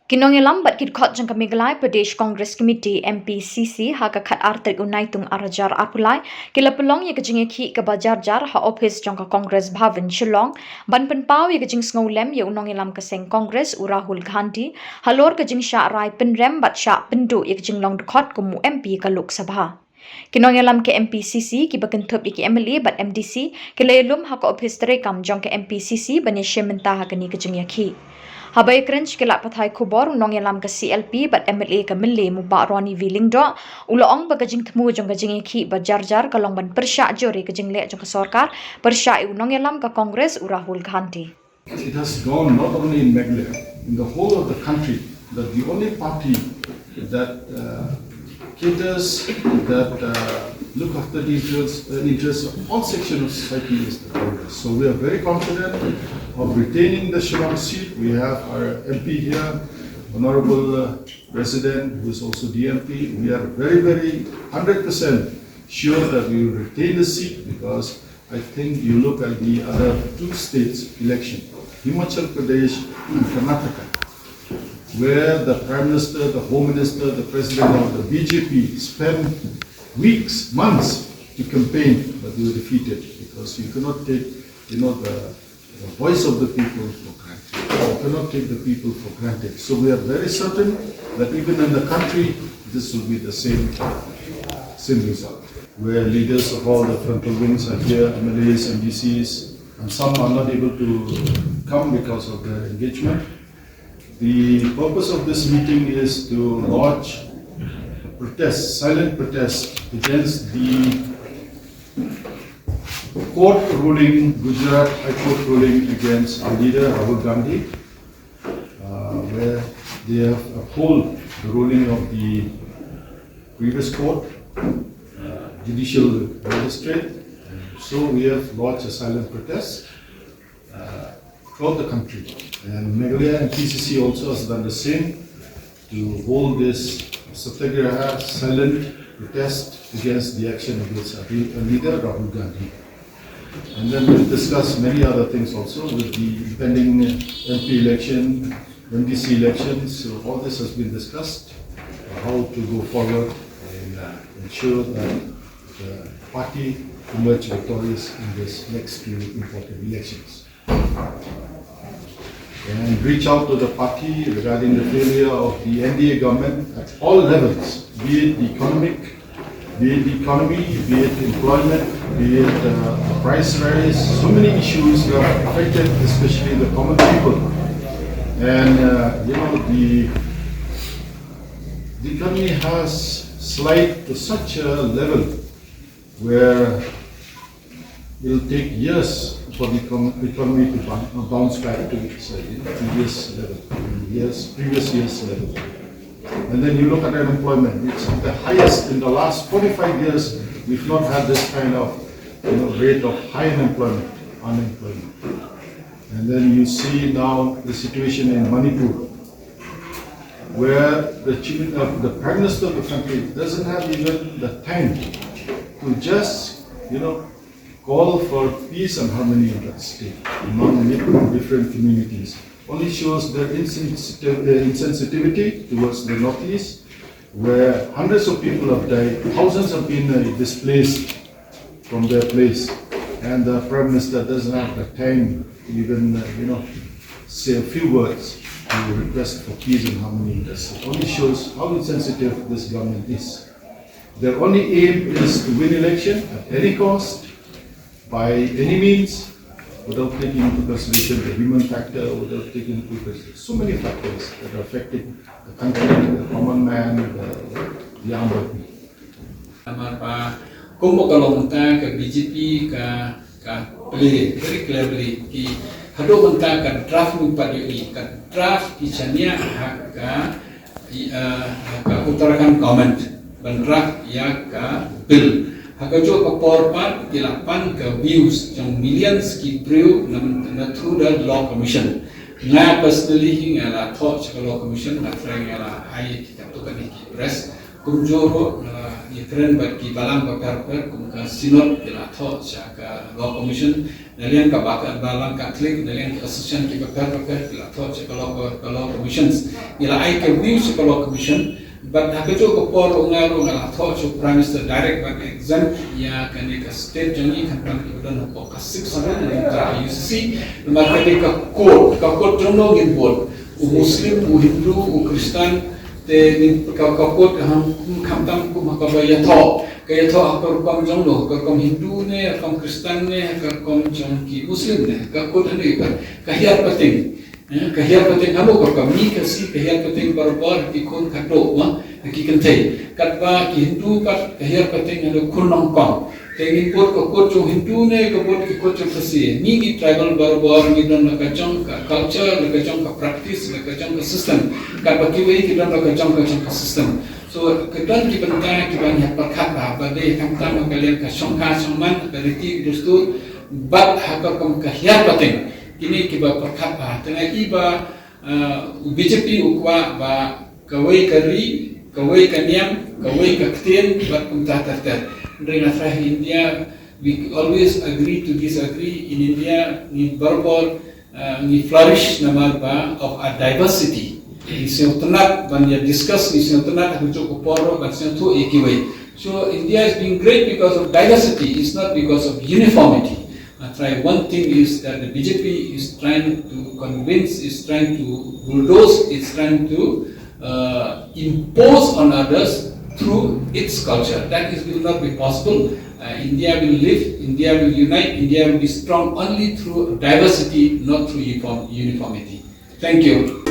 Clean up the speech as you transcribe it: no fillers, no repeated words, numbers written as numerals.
Kinongelam bat Dkhot jangka Meghalaya Pradesh Congress Committee Mpcc ha ka khat artek unai tung arajar apulai kila pelong ye kejing ki ke bajar jar ha office jangka Congress Bhavan Shillong ban penpau ye kejing snolem ye unongelam keseng Congress u Rahul Gandhi halor kejing Shah rai Pynrem bat Shah Pynduh ye kejing long Dkhot kumu MP ka Lok Sabha. Kinongelam ke Mpcc ki bakentup ki MLA bat MDC kelelum ha ka office terekam jangka Mpcc bani shementa ha kani kejing ki. Habai krench kelak pathai khubor nongelam ke CLP bat MLA ke Mele mubak Roni Vilingdo uloong bagajing temu jong gajing ki bajar-jar kalong ban persya jore gajing lek jong ke sarkar persya nongelam ke Kongres u Rahul Gandhi. It has gone not only in Meghalaya, in the whole of the country, that the only party that caters, that look after the interests of all sections of society is the Congress. So we are very confident of retaining the Shillong seat. We have our MP here, Honorable President, who is also DMP. We are very 100% sure that we will retain the seat because I think you look at the other two states election, Himachal Pradesh and Karnataka, where the Prime Minister, the Home Minister, the President of the BJP spent weeks, months to campaign, but they were defeated because you cannot take, the voice of the people for granted. You cannot take the people for granted. So we are very certain that even in the country, this will be the same result, where leaders of all the frontal wings are here, MLAs, MDCs, and some are not able to come because of their engagement. The purpose of this meeting is to launch a protest, silent protest against the court ruling, Gujarat High Court ruling against our leader Rahul Gandhi, where they have upheld the ruling of the previous court, judicial magistrate. So we have launched a silent protest throughout the country. And Meghalaya and Mpcc also has done the same to hold this satyagraha, silent protest against the action against our leader Rahul Gandhi. And then we'll discuss many other things also with the impending MP election, MDC elections. So all this has been discussed, how to go forward and ensure that the party emerge victorious in this next few important elections. And reach out to the party regarding the failure of the NDA government at all levels, be it the economy, be it employment, be it price rise. So many issues that are affected, especially the common people. And the economy has slid to such a level where it will take years for the economy to bounce back to its previous level, previous year's level. And then you look at unemployment, it's the highest in the last 45 years. We've not had this kind of rate of high unemployment. And then you see now the situation in Manipur, where the Prime Minister of the country doesn't have even the time to just call for peace and harmony in that state among different communities. Only shows their insensitivity towards the Northeast, where hundreds of people have died, thousands have been displaced from their place, and the Prime Minister doesn't have the time to even say a few words to request for peace and harmony in that state. Only shows how insensitive this government is. Their only aim is to win election at any cost, by any means, without taking into consideration the human factor, without taking into consideration so many factors that are affecting the country, the common man, the young people. Kumpul kalau mentah ke BJP ke play very cleverly ki hado mentah ke draft lupa UI ke draft kisahnya ke utarakan comment dan draft ya ke bill. Haka jo ka porpat tilapan ke views yang millions ki preu na through the law commission. Nga personally hinga la thought ka law commission na frang la hai kita tu kan ki press kumjo ho keren bat ki balang bakar kum ka sinod kila tho cha ka law commission nalian ka bakar balang catholic nalian ka association ki bakar kila tho cha ka law commissions ila ai ka views ka law commission but hapejo ko por ngala tho cha prime minister direct back exam ya kan ka state jani kan kan dan ko ka 600 ka UCC maka ka code jono ngin board muslim hindu kristen te ni kakot ham khamtam ku makabaya tho kaya tho akor kom jong lo kom hindu ne kom kristen ne kom jong ki muslim ne kakot ne kahiyar pating hamo ko kami kasi kahiyar pating barbar ki kon kato ma ki kantei katba ki hindu pat kahiyar pating ado kunong kom tengin pot ko jo hindu ne ko pot ki ko jo kasi ni ki tribal barbar ni don ka jong ka culture ka jong ka practice ka jong ka system ka ba ki wei ki don ka jong ka system so ka don ki banta ki ban ya pakhat ba de kam tam ka len ka shongka shongman ka riti dustur bat ha ka kom ka hiar pating kini ki ba pakhat ba tengah iba BJP ukwa ba kawai kari kawai kaniam kawai kakten bat kum ta During India, we always agree to disagree. In India, we berber, we flourish nama of a diversity. Iseng tenat, banyak discuss. Iseng tenat, aku cukup poro, banyak tu ekiway. So India is being great because of diversity. It's not because of uniformity. One thing is that the BJP is trying to convince, is trying to bulldoze, is trying to impose on others through its culture. That will not be possible. India will live, India will unite, India will be strong only through diversity, not through uniformity. Thank you.